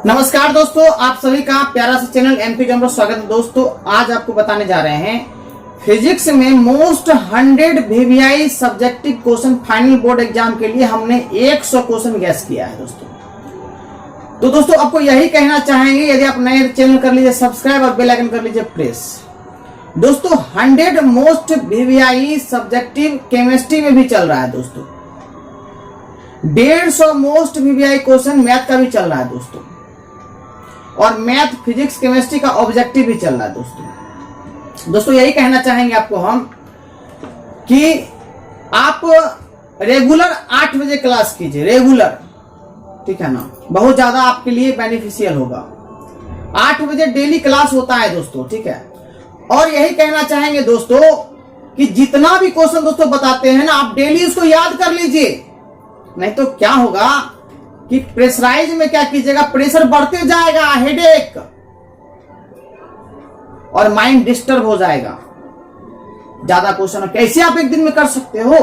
नमस्कार दोस्तों, आप सभी का प्यारा सा चैनल एमपी जम्बो स्वागत है। दोस्तों आज आपको बताने जा रहे हैं फिजिक्स में most 100 VVI subjective question final board exam के लिए हमने 100 क्वेश्चन गैस किया है दोस्तों। तो दोस्तों आपको यही कहना चाहेंगे, यदि आप नए चैनल कर लीजिए सब्सक्राइब और बेल आइकन कर लीजिए प्रेस। दोस्तों 100 मोस्ट वीवीआई सब्जेक्टिव केमिस्ट्री में भी चल रहा है दोस्तों। 150 मोस्ट वीवीआई क्वेश्चन मैथ का भी चल रहा है दोस्तों, और मैथ फिजिक्स केमिस्ट्री का ऑब्जेक्टिव भी चल रहा है दोस्तों यही कहना चाहेंगे आपको हम कि आप रेगुलर 8 बजे क्लास कीजिए, रेगुलर, ठीक है ना। बहुत ज्यादा आपके लिए बेनिफिशियल होगा। 8 बजे डेली क्लास होता है दोस्तों, ठीक है। और यही कहना चाहेंगे दोस्तों कि जितना भी क्वेश्चन दोस्तों बताते हैं ना, आप डेली उसको याद कर लीजिए। नहीं तो क्या होगा कि प्रेशराइज में क्या कीजिएगा, प्रेशर बढ़ते जाएगा, हेडेक और माइंड डिस्टर्ब हो जाएगा। ज्यादा क्वेश्चन कैसे आप एक दिन में कर सकते हो,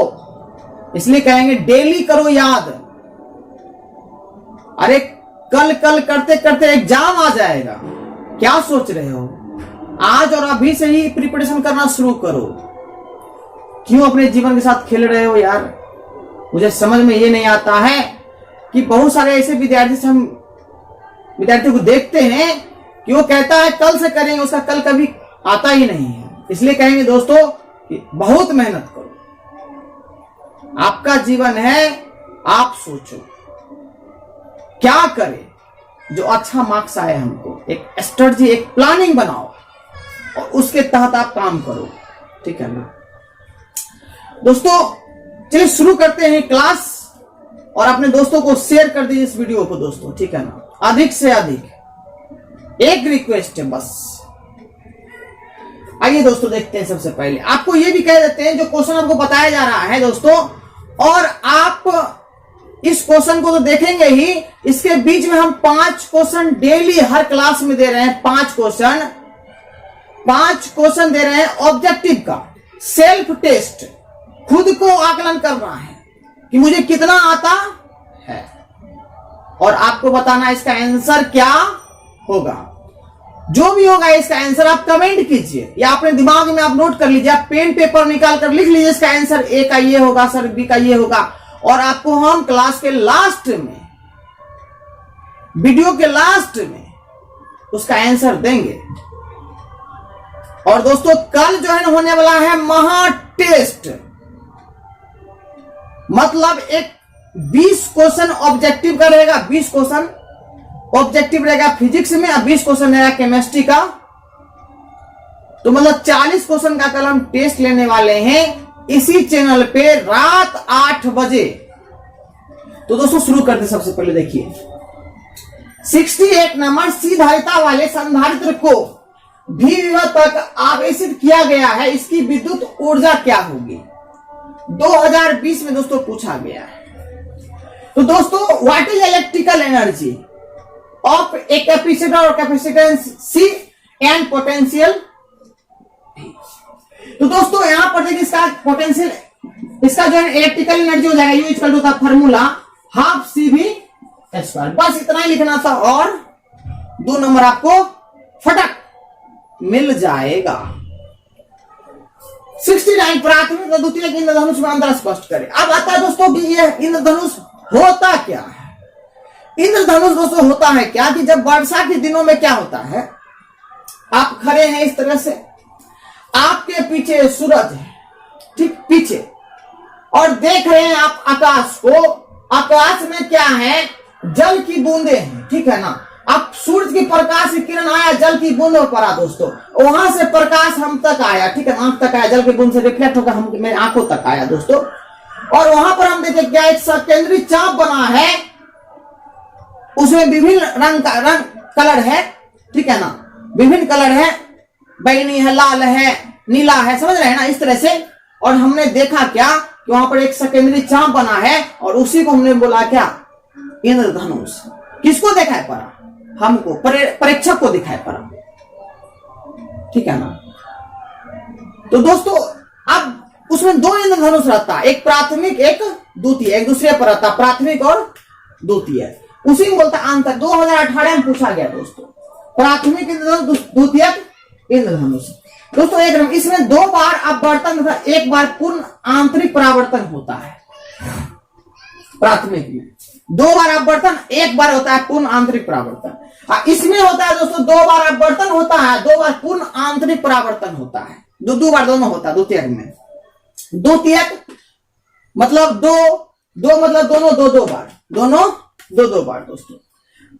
इसलिए कहेंगे डेली करो याद। अरे कल करते करते एग्जाम आ जाएगा, क्या सोच रहे हो? आज और अभी से ही प्रिपरेशन करना शुरू करो। क्यों अपने जीवन के साथ खेल रहे हो यार? मुझे समझ में ये नहीं आता है कि बहुत सारे ऐसे विद्यार्थी से हम विद्यार्थियों को देखते हैं कि वो कहता है कल से करेंगे, उसका कल कभी आता ही नहीं है। इसलिए कहेंगे दोस्तों कि बहुत मेहनत करो। आपका जीवन है, आप सोचो क्या करें जो अच्छा मार्क्स आए हमको। एक स्ट्रेटजी, एक प्लानिंग बनाओ और उसके तहत आप काम करो, ठीक है ना दोस्तों। चलिए शुरू करते हैं क्लास, और अपने दोस्तों को शेयर कर दीजिए इस वीडियो को दोस्तों, ठीक है ना, अधिक से अधिक। एक रिक्वेस्ट है बस। आइए दोस्तों देखते हैं। सबसे पहले आपको ये भी कह देते हैं जो क्वेश्चन आपको बताया जा रहा है दोस्तों, और आप इस क्वेश्चन को तो देखेंगे ही, इसके बीच में हम 5 क्वेश्चन डेली हर क्लास में दे रहे हैं। 5 क्वेश्चन दे रहे हैं ऑब्जेक्टिव का, सेल्फ टेस्ट, खुद को आकलन करना है कि मुझे कितना आता है, और आपको बताना इसका आंसर क्या होगा। जो भी होगा इसका आंसर आप कमेंट कीजिए या अपने दिमाग में आप नोट कर लीजिए। आप पेन पेपर निकाल कर लिख लीजिए इसका आंसर ए का ये होगा, सर बी का ये होगा, और आपको हम क्लास के लास्ट में, वीडियो के लास्ट में उसका आंसर देंगे। और दोस्तों कल जो है होने वाला है महा टेस्ट, मतलब एक 20 क्वेश्चन ऑब्जेक्टिव का रहेगा, 20 क्वेश्चन ऑब्जेक्टिव रहेगा फिजिक्स में, और 20 क्वेश्चन रहेगा केमिस्ट्री का। तो मतलब 40 क्वेश्चन का कल हम टेस्ट लेने वाले हैं इसी चैनल पे रात 8 बजे। तो दोस्तों शुरू करते हैं। सबसे पहले देखिए 68 नंबर सी धारिता वाले संधारित्र को भी विभव तक आवेशित किया गया है, इसकी विद्युत ऊर्जा क्या होगी? 2020 में दोस्तों पूछा गया है। तो दोस्तों what is electrical energy of a capacitor और कैपेसिटेंस सी एंड पोटेंशियल। तो दोस्तों यहां पर देखिए इसका पोटेंशियल, इसका जो है इलेक्ट्रिकल एनर्जी हो जाएगा U equal to the formula half C V square. बस इतना ही लिखना था और 2 नंबर आपको फटक मिल जाएगा। 69 प्राथमिक और द्वितीय इंद्रधनुष में अंतर स्पष्ट करें। अब आता है दोस्तों कि यह इंद्रधनुष होता क्या है। इंद्रधनुष दोस्तों होता है क्या कि जब वर्षा के दिनों में क्या होता है, आप खड़े हैं इस तरह से, आपके पीछे सूरज है, ठीक पीछे, और देख रहे हैं आप आकाश को। आकाश में क्या है, जल की बूंदे हैं, ठीक है ना। अब सूरज की प्रकाश की किरण आया, जल की बूंद पर पड़ा दोस्तों, वहां से प्रकाश हम तक आया, ठीक है, आंख तक आया, जल की बूंद से रिफ्लेक्ट होकर हम मेरे आंखों तक आया दोस्तों। और वहां पर हम देखें क्या एक सकेंद्री चाप बना है, उसमें विभिन्न रंग कलर है, ठीक है ना, विभिन्न कलर है, बैंगनी है, लाल है, नीला है, समझ रहे हैं ना, इस तरह से। और हमने देखा क्या कि वहां पर एक सकेंद्री चाप बना है, और उसी को हमने बोला क्या, इंद्रधनुष। किसको देखा है परा? हमको, परीक्षक को दिखाई पड़ा, ठीक है ना। तो दोस्तों अब उसमें 2 इंद्रधनुष रहता है, एक प्राथमिक एक द्वितीय, एक दूसरे पर रहता, प्राथमिक और द्वितीय। उसी में बोलता है अंतर। 2018 में पूछा गया दोस्तों, प्राथमिक इंद्रधनुष, द्वितीयक इंद्रधनुष। दोस्तों एक नंबर, इसमें 2 बार अपवर्तन तथा 1 बार पूर्ण आंतरिक परावर्तन होता है। प्राथमिक में 2 बार अपवर्तन, 1 बार होता है पूर्ण आंतरिक परावर्तन। इसमें होता है दोस्तों 2 बार अपवर्तन होता है, 2 बार पूर्ण आंतरिक परावर्तन होता है। दो बार दोनों होता है द्वितीयक में। द्वितीयक मतलब दो मतलब दोनों दो बार, दोनों दो बार दोस्तों।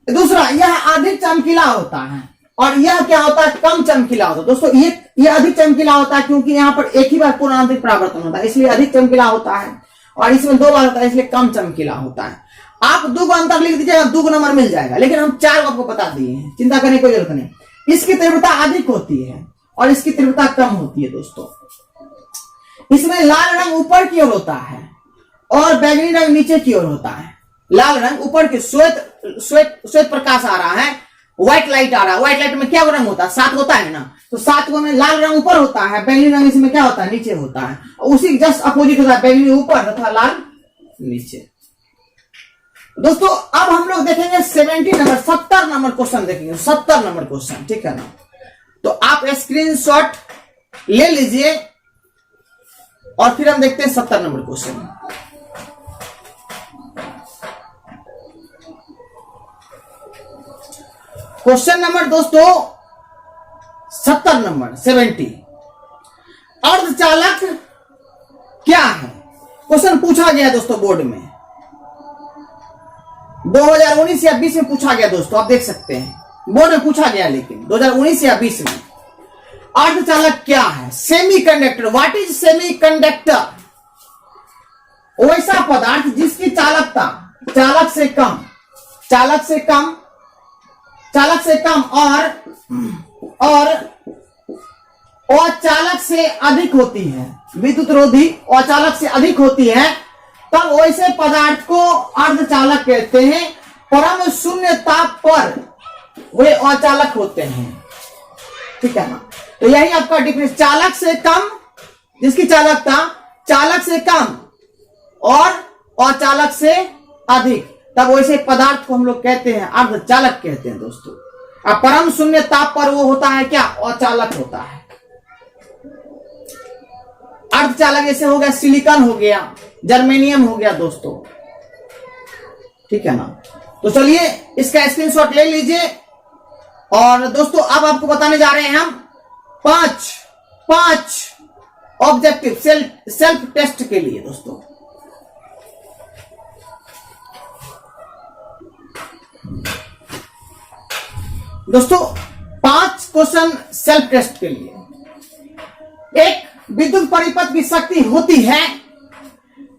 दूसरा, यह अधिक चमकीला होता है और यह क्या होता है, कम चमकीला होता है। दोस्तों ये अधिक चमकीला होता है क्योंकि यहाँ पर एक ही बार पूर्ण आंतरिक परावर्तन होता है, इसलिए अधिक चमकीला होता है। और इसमें 2 बार होता है, इसलिए कम चमकीला होता है। आप 2 को अंतर लिख दीजिएगा, 2 नंबर मिल जाएगा। लेकिन हम 4 आपको बता दिए हैं, चिंता करने की कोई जरूरत नहीं। इसकी तीव्रता अधिक होती है और इसकी तीव्रता कम होती है दोस्तों। इसमें लाल रंग ऊपर की ओर होता है और बैंगनी रंग नीचे की ओर होता है। लाल रंग ऊपर के श्वेत प्रकाश आ रहा है, व्हाइट लाइट आ रहा है। व्हाइट लाइट में क्या रंग होता है, 7 होता है ना, तो 7 में लाल रंग ऊपर होता है, बैंगनी रंग इसमें क्या होता है, नीचे होता है। उसी जस्ट अपोजिट होता है, बैंगनी ऊपर तथा लाल नीचे। दोस्तों अब हम लोग देखेंगे 70 नंबर क्वेश्चन देखेंगे, 70 नंबर क्वेश्चन, ठीक है ना। तो आप स्क्रीनशॉट ले लीजिए और फिर हम देखते हैं 70 नंबर क्वेश्चन। क्वेश्चन नंबर दोस्तों 70 नंबर 70, अर्धचालक क्या है। क्वेश्चन पूछा गया दोस्तों बोर्ड में 2019 या 20 में पूछा गया दोस्तों, आप देख सकते हैं बोर्ड में पूछा गया, लेकिन 2019 या 20 में अर्धचालक क्या है। सेमीकंडक्टर, व्हाट इज सेमीकंडक्टर, वैसा पदार्थ जिसकी चालकता चालक से कम और अचालक से अधिक होती है, विद्युत रोधी अचालक से अधिक होती है, तब वैसे पदार्थ को अर्धचालक कहते हैं। परम शून्य ताप पर वे अचालक होते हैं, ठीक है ना। तो यही आपका डिफरेंस, चालक से कम, जिसकी चालकता चालक से कम और अचालक से अधिक, तब वैसे पदार्थ को हम लोग कहते हैं अर्धचालक कहते हैं दोस्तों। अब परम शून्य ताप पर वो होता है क्या, अचालक होता है। अर्धचालक जैसे हो गया सिलिकॉन हो गया, जर्मेनियम हो गया दोस्तों, ठीक है ना। तो चलिए इसका स्क्रीनशॉट ले लीजिए। और दोस्तों अब आपको बताने जा रहे हैं हम पांच ऑब्जेक्टिव सेल्फ टेस्ट के लिए दोस्तों। दोस्तों 5 क्वेश्चन सेल्फ टेस्ट के लिए। एक, विद्युत परिपथ की शक्ति होती है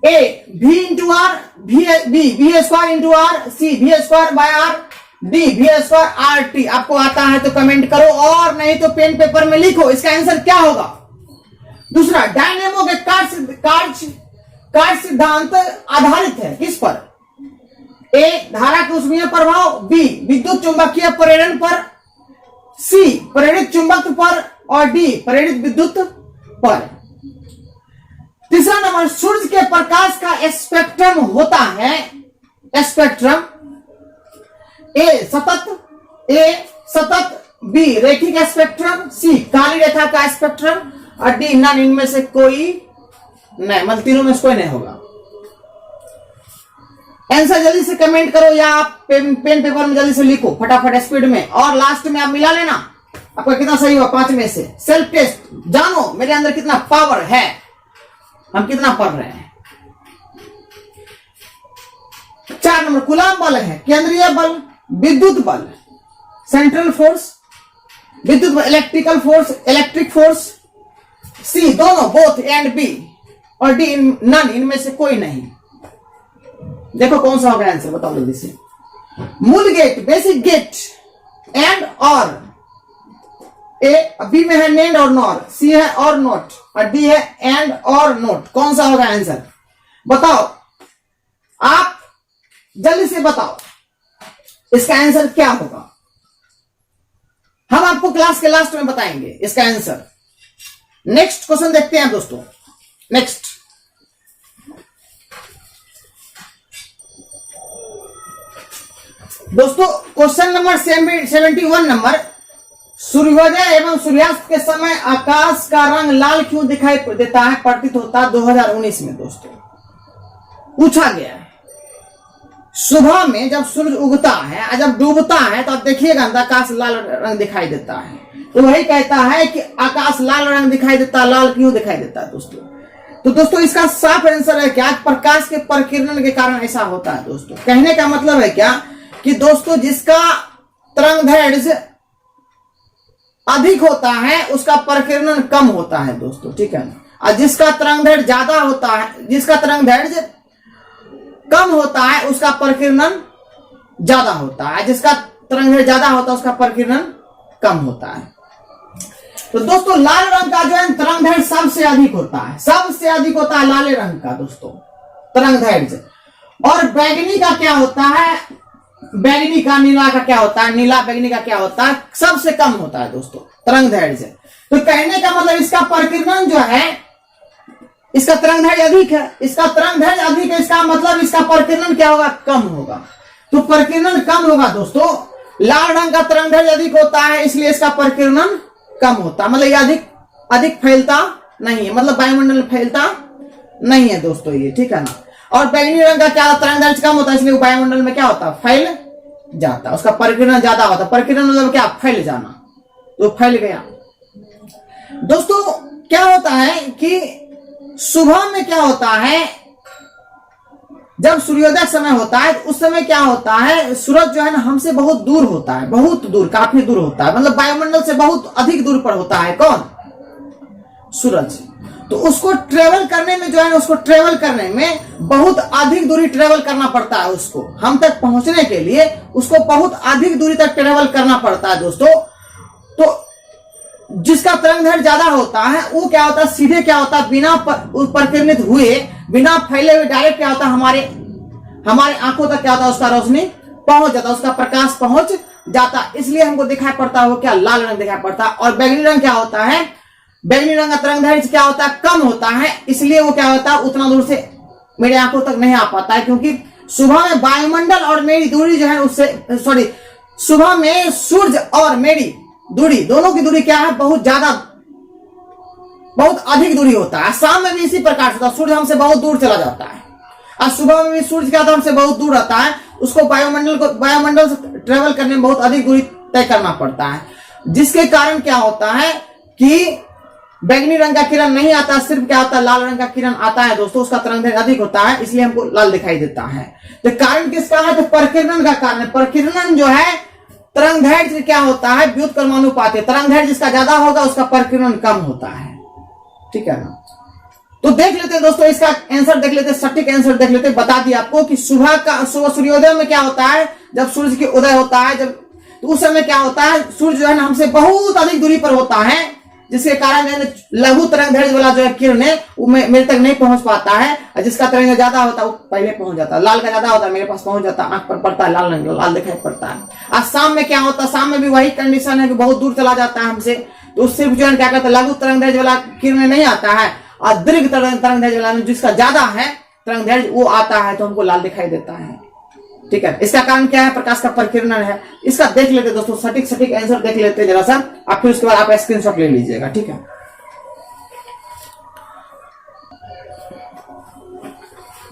A V into R, B square into R, C V square by R, D V square R T. आपको आता है तो कमेंट करो और नहीं तो पेन पेपर में लिखो, इसका आंसर क्या होगा। दूसरा, डायनेमो के कार्य सिद्धांत आधारित है किस पर, ए धारा के ऊष्मीय प्रभाव, बी विद्युत चुंबकीय प्रेरण पर, सी प्रेरित चुंबकत्व पर और डी प्रेरित विद्युत पर। तीसरा नंबर, सूर्य के प्रकाश का स्पेक्ट्रम होता है, स्पेक्ट्रम ए सतत, बी रेखिक स्पेक्ट्रम, सी काली रेखा का स्पेक्ट्रम और डी नन, इनमें से कोई नहीं, मतलब तीनों में से कोई नहीं होगा। आंसर जल्दी से कमेंट करो या आप पेन पेपर में जल्दी से लिखो फटाफट स्पीड में, और लास्ट में आप मिला लेना आपका कितना सही हुआ 5 में से। सेल्फ टेस्ट, जानो मेरे अंदर कितना पावर है, हम कितना पढ़ रहे हैं। 4 नंबर, कूलाम बल है केंद्रीय बल, विद्युत बल सेंट्रल फोर्स, विद्युत बल इलेक्ट्रिकल फोर्स, इलेक्ट्रिक फोर्स, सी दोनों बोथ एंड, बी और डी नन, इनमें से कोई नहीं। देखो कौन सा होगा आंसर, बताओ जल्दी से। मूल गेट, बेसिक गेट, एंड और, ए बी में है नेंड और नॉर, सी है और नॉट और डी है एंड और नॉट। कौन सा होगा आंसर बताओ, आप जल्दी से बताओ इसका आंसर क्या होगा। हम आपको क्लास के लास्ट में बताएंगे इसका आंसर। नेक्स्ट क्वेश्चन देखते हैं दोस्तों। नेक्स्ट, दोस्तों क्वेश्चन नंबर 71 नंबर, सूर्योदय एवं सूर्यास्त के समय आकाश का रंग लाल क्यों दिखाई देता है प्रतीत होता है 2019 में। दोस्तों पूछा गया है, सुबह में जब सूरज उगता है और जब डूबता है तो आप देखिएगा आकाश लाल रंग दिखाई देता है। तो वही कहता है कि आकाश लाल रंग दिखाई देता, लाल क्यों दिखाई देता है दोस्तों। तो दोस्तों इसका साफ आंसर है क्या, प्रकाश के परिकिरण के कारण ऐसा होता है। दोस्तों कहने का मतलब है क्या कि दोस्तों जिसका तरंगदैर्ध्य अधिक होता है उसका परिकिरण कम होता है दोस्तों, ठीक है। और जिसका तरंगदैर्ध्य ज्यादा होता है, जिसका तरंगदैर्ध्य कम होता है उसका परिकिरण ज्यादा होता है, जिसका तरंगदैर्ध्य ज्यादा होता है उसका परिकिरण कम होता है। तो दोस्तों लाल रंग का जो है तरंगदैर्ध्य सबसे अधिक होता है, सबसे अधिक होता है लाल रंग का दोस्तों तरंगदैर्ध्य। और बैगनी का क्या होता है, बैगनी का, नीला का क्या होता है, नीला बैगनी का क्या होता है, सबसे कम होता है दोस्तों तरंगदैर्ध्य। तो कहने का मतलब इसका परिकिरण जो है, इसका तरंगदैर्ध्य अधिक है, इसका तरंगदैर्ध्य अधिक है, इसका मतलब इसका परिकिरण क्या होगा, कम होगा। तो परिकिरण कम होगा दोस्तों, लाल रंग का तरंगदैर्ध्य अधिक होता है इसलिए इसका परिकिरण कम होता है, मतलब ये अधिक फैलता नहीं है, मतलब वायुमंडल फैलता नहीं है दोस्तों ये, ठीक है ना। और बैगनी रंग का क्या तरंगदैर्ध्य कम होता है इसलिए वायुमंडल में क्या होता है, फैल जाता है, उसका परिकिरण ज्यादा होता है। परिकिरण मतलब क्या, फैल जाना, तो फैल गया। दोस्तों क्या होता है कि सुबह में क्या होता है, जब सूर्योदय समय होता है उस समय क्या होता है, सूरज जो है ना हमसे बहुत दूर होता है, बहुत दूर, काफी दूर होता है, मतलब वायुमंडल से बहुत अधिक दूर पर होता है कौन, सूरज। तो उसको ट्रेवल करने में जो है, उसको ट्रेवल करने में बहुत अधिक दूरी ट्रेवल करना पड़ता है, उसको हम तक पहुंचने के लिए उसको बहुत अधिक दूरी तक ट्रेवल करना पड़ता है दोस्तों। तो जिसका तरंगदैर्ध्य ज्यादा होता है वो क्या होता है, सीधे क्या होता है, बिना परिकिरणित हुए, बिना फैले हुए डायरेक्ट क्या होता है, हमारे आंखों तक क्या होता है, उसका रोशनी पहुंच जाता है, उसका प्रकाश पहुंच जाता है, इसलिए हमको दिखाई पड़ता है वो क्या, लाल रंग दिखाई पड़ता है। और बैगनी रंग क्या होता है, बैगनी रंग का तरंगदैर्ध्य क्या होता है, कम होता है, इसलिए वो क्या होता है, उतना दूर से मेरे आंखों तक नहीं आ पाता है, क्योंकि सुबह में वायुमंडल और मेरी दूरी जो है उससे, सॉरी, सुबह में सूर्य और मेरी दूरी, दोनों की दूरी क्या है, बहुत ज्यादा, बहुत अधिक दूरी होता है। शाम में भी इसी प्रकार से सूर्य हमसे बहुत दूर चला जाता है, और सुबह में भी सूर्य क्या होता है, हमसे बहुत दूर रहता है, उसको वायुमंडल से ट्रेवल करने में बहुत अधिक दूरी तय करना पड़ता है, जिसके कारण क्या होता है कि बैगनी रंग का किरण नहीं आता, सिर्फ क्या होता है, लाल रंग का किरण आता है दोस्तों, उसका तरंगदैर्ध्य अधिक होता है, इसलिए हमको लाल दिखाई देता है। तो कारण किसका है, तो परिकिरण का कारण है। परिकिरण जो है तरंगदैर्ध्य क्या होता है, व्युत्क्रमानुपाती, तरंगदैर्ध्य जिसका ज्यादा होगा उसका परिकिरण कम होता है, ठीक है ना। तो देख लेते हैं दोस्तों, इसका आंसर देख लेते, सटीक आंसर देख लेते। बता दिया आपको कि सुबह सूर्योदय में क्या होता है, जब सूर्य की उदय होता है, जब तो उस समय क्या होता है, सूर्य जो है ना हमसे बहुत अधिक दूरी पर होता है, जिसके कारण लघु तरंगदैर्ध्य वाला जो है किरण है वो मेरे तक नहीं पहुंच पाता है, और जिसका तरंग ज्यादा होता है वो पहले पहुंच जाता है। लाल का ज्यादा होता है, मेरे पास पहुंच जाता है, आंख पर पड़ता है, लाल रंग लाल दिखाई पड़ता है। और शाम में क्या होता है, शाम में भी वही कंडीशन है कि बहुत दूर चला जाता है हमसे, तो उससे जो है क्या करता है, लघु तरंगदैर्ध्य वाला किरण नहीं आता है, और दीर्घ तरंगदैर्ध्य वाला जिसका ज्यादा है तरंगदैर्ध्य वो आता है, तो हमको लाल दिखाई देता है, ठीक है। इसका कारण क्या है, प्रकाश का परिकिरण है। इसका देख लेते दोस्तों, सटीक आंसर देख लेते जरा सा, आप फिर उसके बाद आप स्क्रीनशॉट ले लीजिएगा, ठीक है।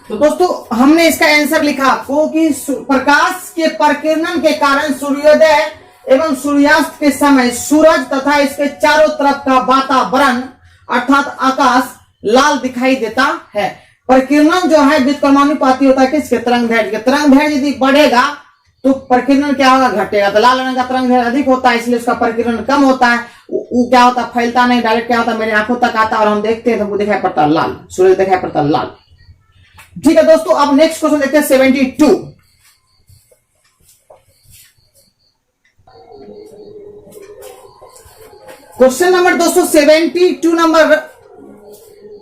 तो दोस्तों हमने इसका आंसर लिखा आपको कि प्रकाश के परिकिरण के कारण सूर्योदय एवं सूर्यास्त के समय सूरज तथा इसके चारों तरफ का वातावरण अर्थात आकाश लाल दिखाई देता है। परिकिरण जो है व्युत्क्रमानुपाती होता है किसके, तरंगदैर्ध्य के। तरंगदैर्ध्य यदि बढ़ेगा तो परिकिरण क्या होगा, घटेगा। तो लाल रंग का तरंगदैर्ध्य अधिक होता है इसलिए उसका परिकिरण कम होता है, वो क्या होता है, फैलता नहीं, डायरेक्ट क्या होता है, मेरे आंखों तक आता है और हम देखते हैं तो हमको दिखाई पड़ता है लाल, सूर्य दिखाई पड़ता है लाल, ठीक है दोस्तों। अब नेक्स्ट क्वेश्चन देखते हैं 72। क्वेश्चन नंबर दोस्तों 72 नंबर,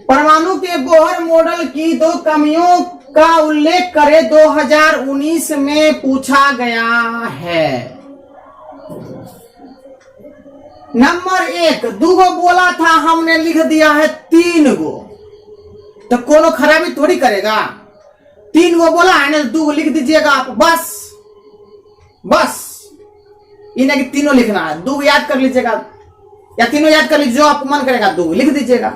परमाणु के बोहर मॉडल की दो कमियों का उल्लेख करे 2019 में पूछा गया है। नंबर 1, 2 गो बोला था, हमने लिख दिया है 3 गो, तो कोनो खराबी थोड़ी करेगा। 3 गो बोला है ना, 2 गो लिख दीजिएगा आप बस, बस इन्हें कि तीनों लिखना है, दो याद कर लीजिएगा या तीनों याद कर लीजिए, जो आपको मन करेगा दो लिख दीजिएगा।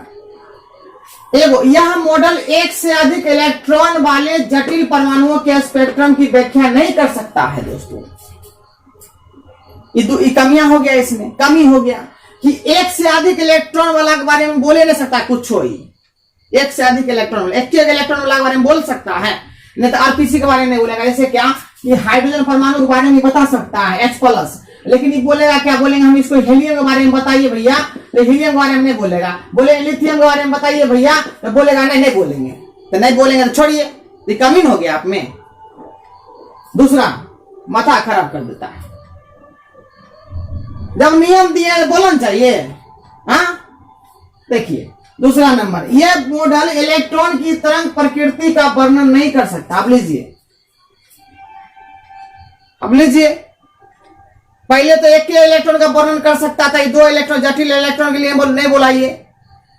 एगो, यह मॉडल एक से अधिक इलेक्ट्रॉन वाले जटिल परमाणुओं के स्पेक्ट्रम की व्याख्या नहीं कर सकता है दोस्तों। ये कमियां हो गया, इसमें कमी हो गया कि एक से अधिक इलेक्ट्रॉन वाला के बारे में बोले नहीं सकता कुछ हो ही। एक से अधिक इलेक्ट्रॉन, एक इलेक्ट्रॉन वाला के बारे में बोल सकता है, नहीं तो आरपीसी के बारे में नहीं बोलेगा। जैसे क्या कि हाइड्रोजन परमाणु के बारे में बता सकता है H+, लेकिन ये बोलेगा क्या, बोलेंगे हम इसको हीलियम के बारे में बताइए भैया, तो हीलियम के बारे में नहीं बोलेगा। बोलेंगे लिथियम के बारे में बताइए भैया, तो बोलेगा नहीं बोलेंगे। तो नहीं बोलेंगे तो छोड़िए, ये कमी हो गया आप में। दूसरा, माथा खराब कर देता है। जब नियम दिए बोलना चाहिए। हाँ देखिए दूसरा नंबर, यह मॉडल इलेक्ट्रॉन की तरंग प्रकृति का वर्णन नहीं कर सकता। अब लीजिए, पहले तो एक के इलेक्ट्रॉन का वर्णन कर सकता था, दो इलेक्ट्रॉन जटिल इलेक्ट्रॉन के लिए नहीं बोलाइए।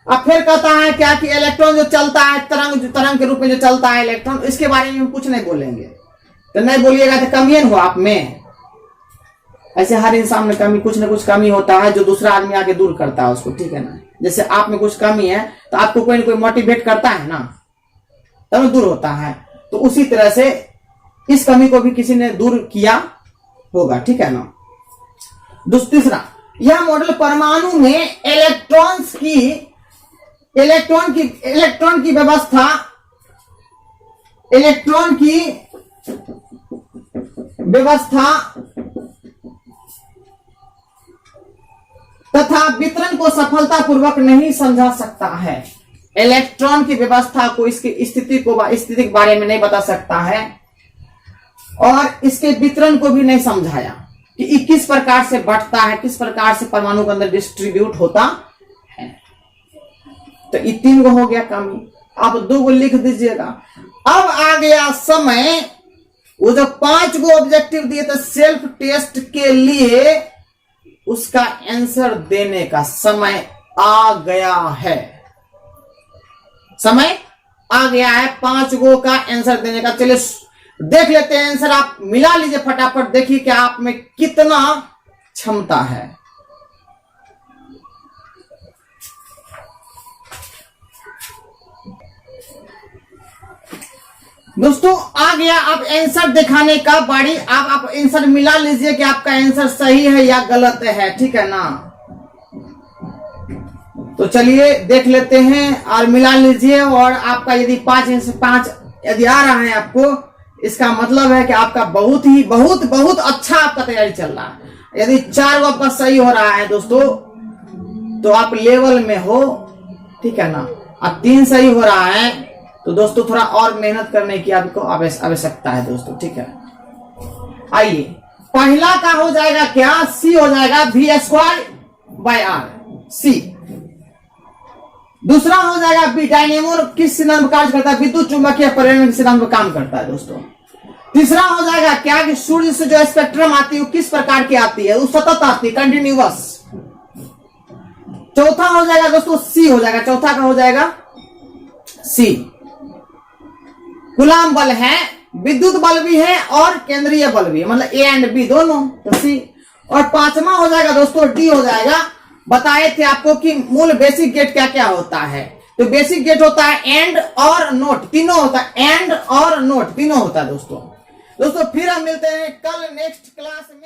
अब फिर कहता है क्या कि इलेक्ट्रॉन जो चलता है तरंग के रूप में जो चलता है इलेक्ट्रॉन, इसके बारे में कुछ नहीं बोलेंगे। तो नहीं बोलिएगा तो कमियन हो आप में। ऐसे हर इंसान में कमी, कुछ ना कुछ कमी होता है जो दूसरा आदमी आके दूर करता है उसको, ठीक है ना। जैसे आप में कुछ कमी है तो आपको कोई ना कोई मोटिवेट करता है ना, तब दूर होता है। तो उसी तरह से इस कमी को भी किसी ने दूर किया होगा, ठीक है ना। तीसरा, यह मॉडल परमाणु में इलेक्ट्रॉन की व्यवस्था तथा वितरण को सफलतापूर्वक नहीं समझा सकता है। इलेक्ट्रॉन की व्यवस्था को, इसकी स्थिति के बारे में नहीं बता सकता है, और इसके वितरण को भी नहीं समझाया कि किस प्रकार से बढ़ता है, किस प्रकार से परमाणु के अंदर डिस्ट्रीब्यूट होता है। तो ये 3 गो हो गया कमी। आप 2 गो लिख दीजिएगा। अब आ गया समय, वो जो 5 गो ऑब्जेक्टिव दिए थे सेल्फ टेस्ट के लिए, उसका आंसर देने का समय आ गया है। समय आ गया है 5 गो का आंसर देने का। चलिए देख लेते हैं आंसर, आप मिला लीजिए फटाफट, देखिए कि आप में कितना क्षमता है। दोस्तों आ गया अब आंसर दिखाने का बारी। आप आंसर मिला लीजिए कि आपका आंसर सही है या गलत है, ठीक है ना। तो चलिए देख लेते हैं और मिला लीजिए। और आपका यदि 5 यदि आ रहा है आपको, इसका मतलब है कि आपका बहुत अच्छा आपका तैयारी चल रहा है। यदि 4 गो आपका सही हो रहा है दोस्तों, तो आप लेवल में हो, ठीक है ना। अब 3 सही हो रहा है तो दोस्तों थोड़ा और मेहनत करने की आपको आवश्यकता है दोस्तों, ठीक है। आइए, पहला का हो जाएगा क्या, सी हो जाएगा V²/R, सी। दूसरा हो जाएगा बी, डायनेमो किस सिद्धांत पर कार्य करता है, विद्युत चुंबकीय परिवहन के सिद्धांत पर काम करता है दोस्तों। तीसरा हो जाएगा क्या कि सूर्य से जो स्पेक्ट्रम आती है वो किस प्रकार की आती है, वो सतत आती है, कंटिन्यूअस। चौथा हो जाएगा दोस्तों सी हो जाएगा, चौथा का हो जाएगा सी, कूलाम बल है, विद्युत बल भी है और केंद्रीय बल भी है, मतलब ए एंड बी दोनों, तो सी। और 5वां हो जाएगा दोस्तों डी हो जाएगा। बताए थे आपको कि मूल बेसिक गेट क्या क्या होता है। तो बेसिक गेट होता है एंड और नोट, तीनों होता है, एंड और नोट तीनों होता है दोस्तों। फिर हम मिलते हैं कल नेक्स्ट क्लास में।